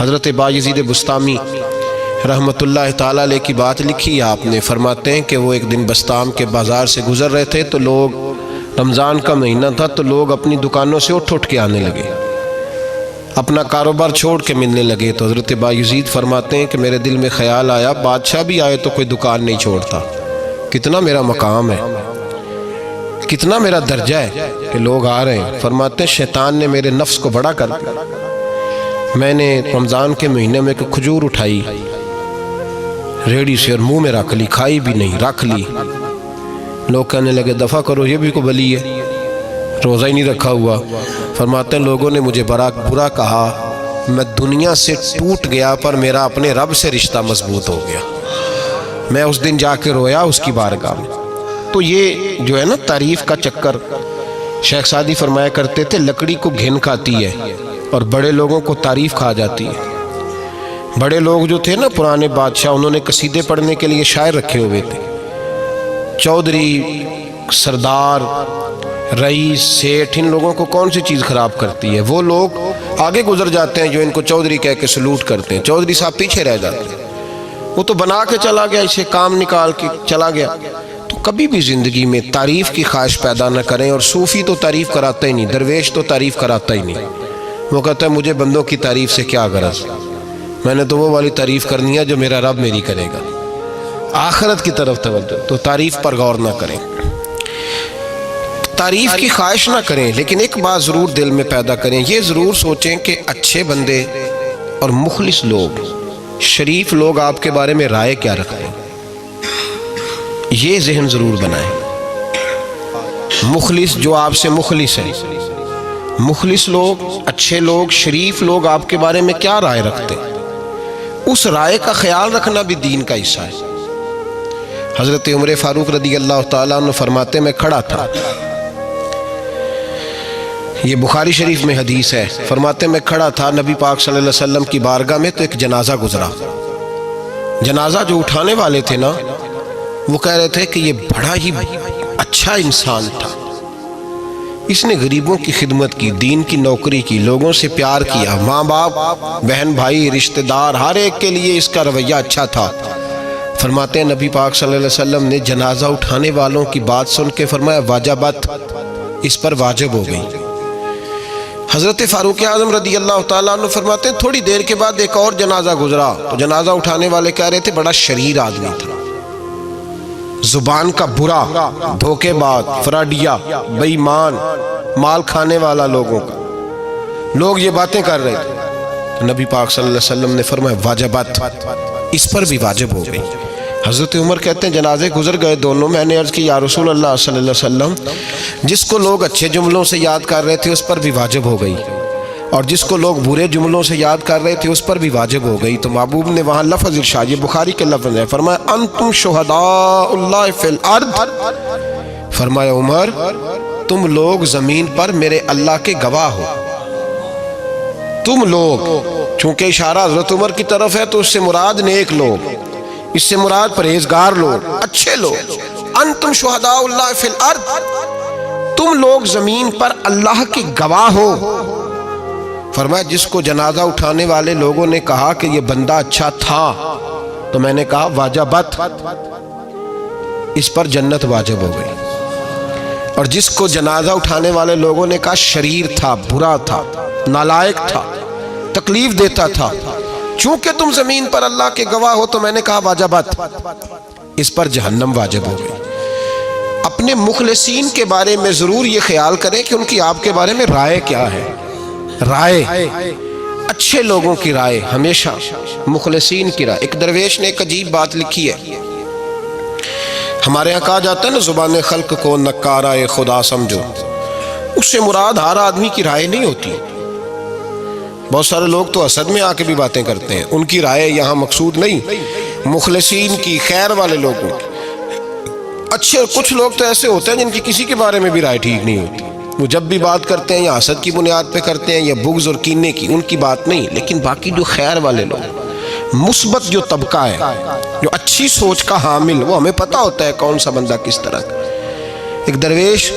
حضرت بایزید بسطامی رحمتہ تعالیٰ علیہ کی بات لکھی ہے آپ نے. فرماتے ہیں کہ وہ ایک دن بسطام کے بازار سے گزر رہے تھے تو لوگ، رمضان کا مہینہ تھا تو لوگ اپنی دکانوں سے اٹھ کے آنے لگے، اپنا کاروبار چھوڑ کے ملنے لگے. تو حضرت بایزید فرماتے ہیں کہ میرے دل میں خیال آیا بادشاہ بھی آئے تو کوئی دکان نہیں چھوڑتا، کتنا میرا مقام ہے، کتنا میرا درجہ ہے کہ لوگ آ رہے ہیں. فرماتے ہیں شیطان نے میرے نفس کو بڑا کر دیا. میں نے رمضان کے مہینے میں ایک کھجور اٹھائی ریڑھی سے اور منہ میں رکھ لی، کھائی بھی نہیں، رکھ لی. لوگ کہنے لگے دفع کرو، یہ بھی کو بلی ہے، روزہ ہی نہیں رکھا ہوا. فرماتے ہیں لوگوں نے مجھے برا کہا، میں دنیا سے ٹوٹ گیا پر میرا اپنے رب سے رشتہ مضبوط ہو گیا. میں اس دن جا کے رویا اس کی بارگاہ میں. تو یہ جو ہے نا تعریف کا چکر، شیخ سعدی فرمایا کرتے تھے لکڑی کو گھن کھاتی ہے اور بڑے لوگوں کو تعریف کھا جاتی ہے. بڑے لوگ جو تھے نا پرانے بادشاہ، انہوں نے قصیدے پڑھنے کے لیے شاعر رکھے ہوئے تھے. چودھری، سردار، رئیس، سیٹھ، ان لوگوں کو کون سی چیز خراب کرتی ہے؟ وہ لوگ آگے گزر جاتے ہیں جو ان کو چودھری کہہ کے سلوٹ کرتے ہیں. چودھری صاحب پیچھے رہ جاتے ہیں، وہ تو بنا کے چلا گیا، اسے کام نکال کے چلا گیا. تو کبھی بھی زندگی میں تعریف کی خواہش پیدا نہ کریں. اور صوفی تو تعریف کراتا ہی نہیں، درویش تو تعریف کراتا ہی نہیں. وہ کہتا ہے مجھے بندوں کی تعریف سے کیا غرض، میں نے تو وہ والی تعریف کرنی ہے جو میرا رب میری کرے گا. آخرت کی طرف توجہ. تو تعریف پر غور نہ کریں، تعریف کی خواہش نہ کریں، لیکن ایک بات ضرور دل میں پیدا کریں. یہ ضرور سوچیں کہ اچھے بندے اور مخلص لوگ، شریف لوگ آپ کے بارے میں رائے کیا رکھتے ہیں. یہ ذہن ضرور بنائیں. مخلص جو آپ سے مخلص ہے، مخلص لوگ، اچھے لوگ، شریف لوگ آپ کے بارے میں کیا رائے رکھتے ہیں، اس رائے کا خیال رکھنا بھی دین کا حصہ ہے. حضرت عمر فاروق رضی اللہ تعالیٰ عنہ فرماتے میں کھڑا تھا، یہ بخاری شریف میں حدیث ہے. فرماتے میں کھڑا تھا نبی پاک صلی اللہ علیہ وسلم کی بارگاہ میں تو ایک جنازہ گزرا. جنازہ جو اٹھانے والے تھے نا، وہ کہہ رہے تھے کہ یہ بڑا ہی اچھا انسان تھا، اس نے غریبوں کی خدمت کی، دین کی نوکری کی، لوگوں سے پیار کیا، ماں باپ، بہن بھائی، رشتہ دار، ہر ایک کے لیے اس کا رویہ اچھا تھا. فرماتے ہیں نبی پاک صلی اللہ علیہ وسلم نے جنازہ اٹھانے والوں کی بات سن کے فرمایا واجبت، اس پر واجب ہو گئی. حضرت فاروق اعظم رضی اللہ تعالیٰ عنہ فرماتے ہیں تھوڑی دیر کے بعد ایک اور جنازہ گزرا تو جنازہ اٹھانے والے کہہ رہے تھے بڑا شریر آدمی تھا، زبان کا برا، دھوکے باز، فراڈیا، بے ایمان، مال کھانے والا لوگوں کا. لوگ یہ باتیں کر رہے تھے. نبی پاک صلی اللہ علیہ وسلم نے فرمایا واجبت، اس پر بھی واجب ہو گئی. حضرت عمر کہتے ہیں جنازے گزر گئے دونوں. میں نے عرض کی یا رسول اللہ صلی اللہ علیہ وسلم، جس کو لوگ اچھے جملوں سے یاد کر رہے تھے اس پر بھی واجب ہو گئی، اور جس کو لوگ برے جملوں سے یاد کر رہے تھے اس پر بھی واجب ہو گئی. تو محبوب نے وہاں لفظ ارشاد، یہ بخاری کے لفظ ہے، فرمایا انتم شہداء اللہ فی الارض. فرمایا عمر تم لوگ زمین پر میرے اللہ کے گواہ ہو. تم لوگ، چونکہ اشارہ حضرت عمر کی طرف ہے تو اس سے مراد نیک لوگ، اس سے مراد پرہیزگار لوگ، اچھے لوگ. انتم شہداء اللہ فی الارض، تم لوگ زمین پر اللہ کے گواہ ہو. فرمایا جس کو جنازہ اٹھانے والے لوگوں نے کہا کہ یہ بندہ اچھا تھا تو میں نے کہا واجبت، اس پر جنت واجب ہو گئی. اور جس کو جنازہ اٹھانے والے لوگوں نے کہا شریر تھا، برا تھا، نالائق تھا، تکلیف دیتا تھا، چونکہ تم زمین پر اللہ کے گواہ ہو تو میں نے کہا واجبت، اس پر جہنم واجب ہو گئی. اپنے مخلصین کے بارے میں ضرور یہ خیال کریں کہ ان کی آپ کے بارے میں رائے کیا ہے. رائے، اچھے لوگوں کی رائے، ہمیشہ مخلصین کی رائے. ایک درویش نے ایک عجیب بات لکھی ہے، ہمارے یہاں کہا جاتا ہے نا زبان خلق کو نکارہ خدا سمجھو. اس سے مراد ہر آدمی کی رائے نہیں ہوتی. بہت سارے لوگ تو حسد میں آ کے بھی باتیں کرتے ہیں، ان کی رائے یہاں مقصود نہیں، مخلصین کی، خیر والے لوگوں کی. اچھے کچھ لوگ تو ایسے ہوتے ہیں جن کی کسی کے بارے میں بھی رائے ٹھیک نہیں ہوتی. وہ جب بھی بات کرتے ہیں یا حسد کی بنیاد پہ کرتے ہیں یا بغض اور کینے کی، ان کی بات نہیں. لیکن باقی جو خیر والے لوگ، مثبت جو طبقہ ہے، جو اچھی سوچ کا حامل، وہ ہمیں پتہ ہوتا ہے کون سا بندہ کس طرح کا. ایک درویش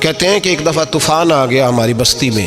کہتے ہیں کہ ایک دفعہ طوفان آ گیا ہماری بستی میں.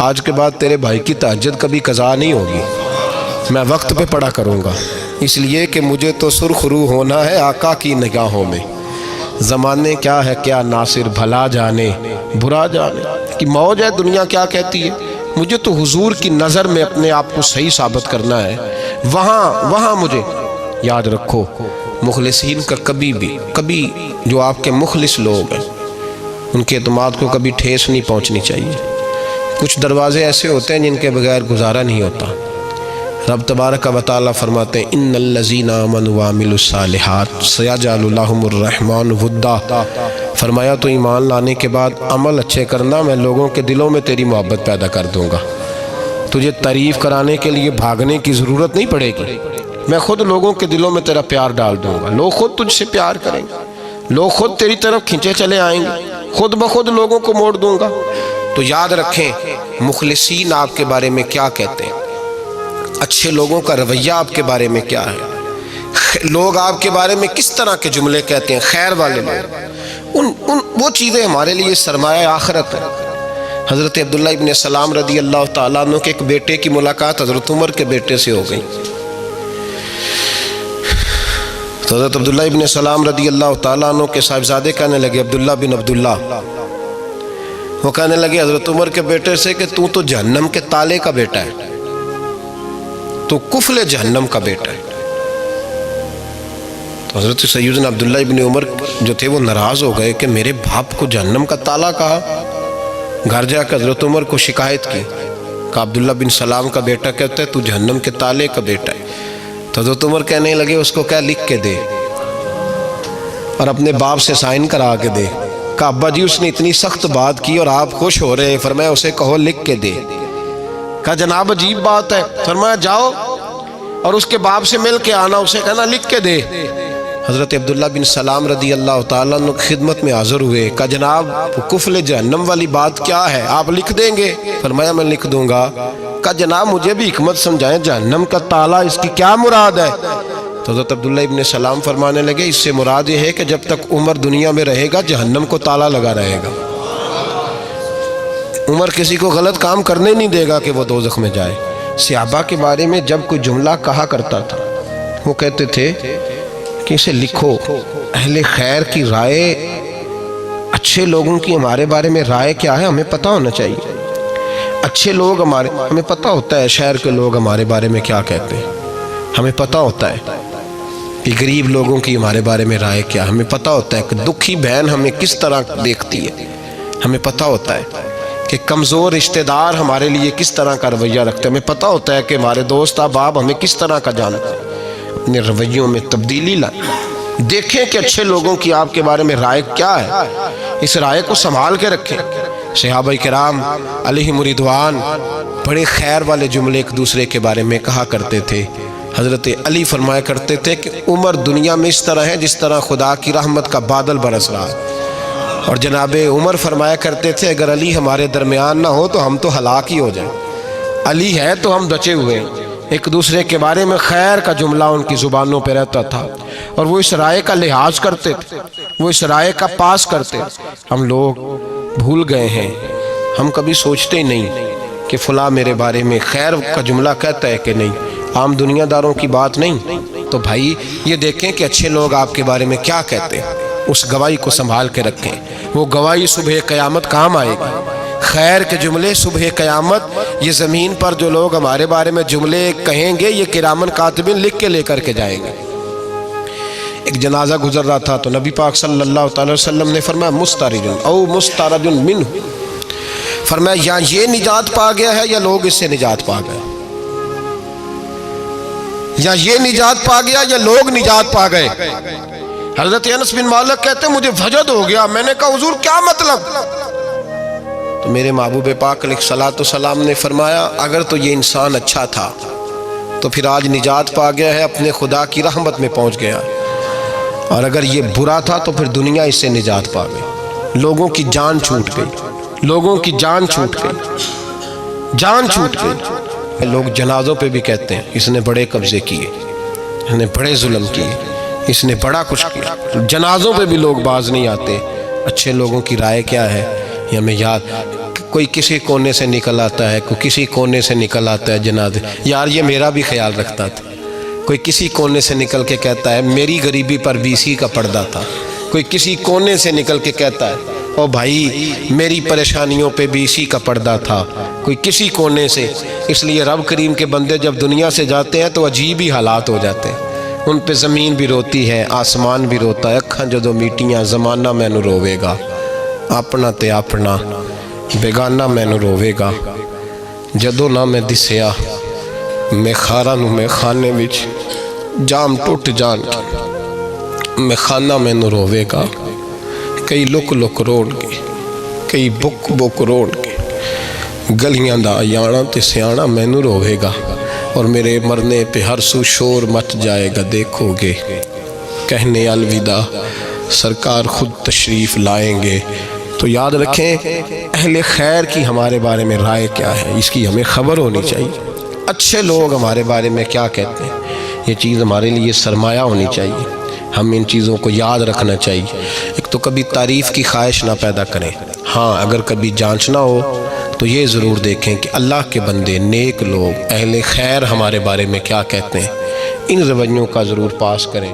آج کے بعد تیرے بھائی کی تہجد کبھی قضا نہیں ہوگی، میں وقت پہ پڑھا کروں گا، اس لیے کہ مجھے تو سرخ رو ہونا ہے آقا کی نگاہوں میں۔ زمانے کیا ہے کیا ناصر، بھلا جانے برا جانے کہ موج ہے دنیا کیا کہتی ہے، مجھے تو حضور کی نظر میں اپنے آپ کو صحیح ثابت کرنا ہے۔ وہاں مجھے یاد رکھو، مخلصین کا کبھی جو آپ کے مخلص لوگ ہیں ان کے اعتماد کو کبھی ٹھیس نہیں پہنچنی چاہیے۔ کچھ دروازے ایسے ہوتے ہیں جن کے بغیر گزارا نہیں ہوتا۔ رب تبارک و تعالیٰ فرماتے ہیں ان الذین آمنوا وعملوا الصالحات سیجعل لهم الرحمن ودا، فرمایا تو ایمان لانے کے بعد عمل اچھے کرنا، میں لوگوں کے دلوں میں تیری محبت پیدا کر دوں گا۔ تجھے تعریف کرانے کے لیے بھاگنے کی ضرورت نہیں پڑے گی، میں خود لوگوں کے دلوں میں تیرا پیار ڈال دوں گا، لوگ خود تجھ سے پیار کریں گے، لوگ خود تیری طرف کھنچے چلے آئیں گے، خود بخود لوگوں کو موڑ دوں گا۔ تو یاد رکھیں مخلصین آپ کے بارے میں کیا کہتے ہیں، اچھے لوگوں کا رویہ آپ کے بارے میں کیا ہے، لوگ آپ کے بارے میں کس طرح کے جملے کہتے ہیں، خیر والے لوگ، وہ چیزیں ہمارے لیے سرمایہ آخرت ہے۔ حضرت عبداللہ ابن سلام رضی اللہ تعالیٰ عنہ کے ایک بیٹے کی ملاقات حضرت عمر کے بیٹے سے ہو گئی۔ تو حضرت عبداللہ ابن سلام رضی اللہ تعالیٰ عنہ کے صاحبزادے کہنے لگے، عبداللہ بن عبداللہ، وہ کہنے لگے حضرت عمر کے بیٹے سے کہ تو جہنم کے تالے کا بیٹا ہے، تو کفل جہنم کا بیٹا ہے۔ تو حضرت سیدنا عبداللہ ابن عمر جو تھے وہ ناراض ہو گئے کہ میرے باپ کو جہنم کا تالا کہا۔ گھر جا کر حضرت عمر کو شکایت کی کہ عبداللہ بن سلام کا بیٹا کہتا ہے تو جہنم کے تالے کا بیٹا ہے۔ تو حضرت عمر کہنے لگے اس کو کیا لکھ کے دے اور اپنے باپ سے سائن کرا کے دے۔ کہ ابا جی اس نے اتنی سخت بات کی اور آپ خوش ہو رہے ہیں، فرمایا اسے کہو لکھ کے دے۔ کہا جناب عجیب بات ہے، فرمایا جاؤ اور اس کے باپ سے مل کے آنا، اسے کہنا لکھ کے دے۔ حضرت عبداللہ بن سلام رضی اللہ تعالیٰ عنہ کی خدمت میں حاضر ہوئے، کہا جناب کفل جہنم والی بات کیا ہے، آپ لکھ دیں گے؟ فرمایا میں لکھ دوں گا۔ کہا جناب مجھے بھی حکمت سمجھائیں، جہنم کا تالا اس کی کیا مراد ہے؟ تو حضرت عبداللہ ابن سلام فرمانے لگے اس سے مراد یہ ہے کہ جب تک عمر دنیا میں رہے گا جہنم کو تالا لگا رہے گا، عمر کسی کو غلط کام کرنے نہیں دے گا کہ وہ دوزخ میں جائے۔ صحابہ کے بارے میں جب کوئی جملہ کہا کرتا تھا وہ کہتے تھے کہ اسے لکھو، اہل خیر کی رائے، اچھے لوگوں کی ہمارے بارے میں رائے کیا ہے ہمیں پتہ ہونا چاہیے۔ اچھے لوگ ہمیں پتہ ہوتا ہے شہر کے لوگ ہمارے بارے میں کیا کہتے ہیں، ہمیں پتہ ہوتا ہے کہ غریب لوگوں کی ہمارے بارے میں رائے کیا، ہمیں پتہ ہوتا ہے کہ دکھی بہن ہمیں کس طرح دیکھتی ہے، ہمیں پتہ ہوتا ہے کہ کمزور رشتہ دار ہمارے لیے کس طرح کا رویہ رکھتے ہیں، ہمیں پتہ ہوتا ہے کہ ہمارے دوست احباب ہمیں کس طرح کا جانتے ہیں۔ اپنے رویوں میں تبدیلی لائیں، دیکھیں کہ اچھے لوگوں کی آپ کے بارے میں رائے کیا ہے، اس رائے کو سنبھال کے رکھیں۔ صحابہ کرام علیہم رضوان بڑے خیر والے جملے ایک دوسرے کے بارے میں کہا کرتے تھے۔ حضرت علی فرمایا کرتے تھے کہ عمر دنیا میں اس طرح ہے جس طرح خدا کی رحمت کا بادل برس رہا ہے، اور جناب عمر فرمایا کرتے تھے اگر علی ہمارے درمیان نہ ہو تو ہم تو ہلاک ہی ہو جائیں، علی ہے تو ہم بچے ہوئے ہیں۔ ایک دوسرے کے بارے میں خیر کا جملہ ان کی زبانوں پہ رہتا تھا اور وہ اس رائے کا لحاظ کرتے تھے، وہ اس رائے کا پاس کرتے۔ ہم لوگ بھول گئے ہیں، ہم کبھی سوچتے ہی نہیں کہ فلاں میرے بارے میں خیر کا جملہ کہتا ہے کہ نہیں، عام دنیا داروں کی بات نہیں۔ تو بھائی یہ دیکھیں کہ اچھے لوگ آپ کے بارے میں کیا کہتے ہیں، اس گواہی کو سنبھال کے رکھیں، وہ گواہی صبح قیامت کام آئے گی۔ خیر کے جملے صبح قیامت، یہ زمین پر جو لوگ ہمارے بارے میں جملے کہیں گے یہ کرامن کاتبین لکھ کے لے کر کے جائیں گے۔ ایک جنازہ گزر رہا تھا تو نبی پاک صلی اللہ تعالی وسلم نے فرمایا مسترج او مسترج منہ، فرمایا یا یہ نجات پا گیا ہے یا لوگ اس سے نجات پا گئے، یا یہ نجات پا گیا یا لوگ نجات پا گئے۔ حضرت انس بن مالک کہتے ہیں مجھے وجد ہو گیا، میں نے کہا حضور کیا مطلب؟ تو میرے محبوب پاک علیہ الصلوۃ والسلام نے فرمایا اگر تو یہ انسان اچھا تھا تو پھر آج نجات پا گیا ہے، اپنے خدا کی رحمت میں پہنچ گیا، اور اگر یہ برا تھا تو پھر دنیا اس سے نجات پا گئی۔ لوگوں کی جان چھوٹ گئی، لوگوں کی جان چھوٹ گئی، جان چھوٹ گئی۔ لوگ جنازوں پہ بھی کہتے ہیں اس نے بڑے قبضے کیے، اس نے بڑے ظلم کیے، اس نے بڑا کچھ کیا۔ جنازوں پہ بھی لوگ باز نہیں آتے۔ اچھے لوگوں کی رائے کیا ہے یہ ہمیں یاد، کوئی کسی کونے سے نکل آتا ہے، کوئی کسی کونے سے نکل آتا ہے جنازے. یار یہ میرا بھی خیال رکھتا تھا. کوئی کسی کونے سے نکل کے کہتا ہے میری غریبی پر BC کا پردہ تھا. کوئی کسی کونے سے نکل کے کہتا ہے او بھائی میری پریشانیوں پہ BC کا پردہ تھا. کوئی کسی کونے سے. اس لیے رب کریم کے بندے جب دنیا سے جاتے ہیں تو عجیب ہی حالات ہو جاتے ہیں. ان پہ زمین بھی روتی ہے، آسمان بھی روتا ہے. اکھاں جدوں میٹیاں زمانہ مینوں روے گا، اپنا تے اپنا بیگانہ مینوں روے گا. جدوں نہ میں دسیا میں خاراں نوں میں خانے وچ جام ٹوٹ جان میں خانہ مینوں روے گا. کئی لک لک روڑ گے، کئی بک بک روڑ گے، گلیاں دا یانا تے سیانا مینوں روے گا. اور میرے مرنے پہ ہر سو شور مچ جائے گا، دیکھو گے کہنے الوداع سرکار خود تشریف لائیں گے. تو یاد رکھیں اہل خیر کی ہمارے بارے میں رائے کیا ہے، اس کی ہمیں خبر ہونی چاہیے. اچھے لوگ ہمارے بارے میں کیا کہتے ہیں، یہ چیز ہمارے لیے سرمایہ ہونی چاہیے. ہم ان چیزوں کو یاد رکھنا چاہیے. ایک تو کبھی تعریف کی خواہش نہ پیدا کریں. ہاں اگر کبھی جانچنا ہو تو یہ ضرور دیکھیں کہ اللہ کے بندے، نیک لوگ، اہل خیر ہمارے بارے میں کیا کہتے ہیں. ان رویوں کا ضرور پاس کریں.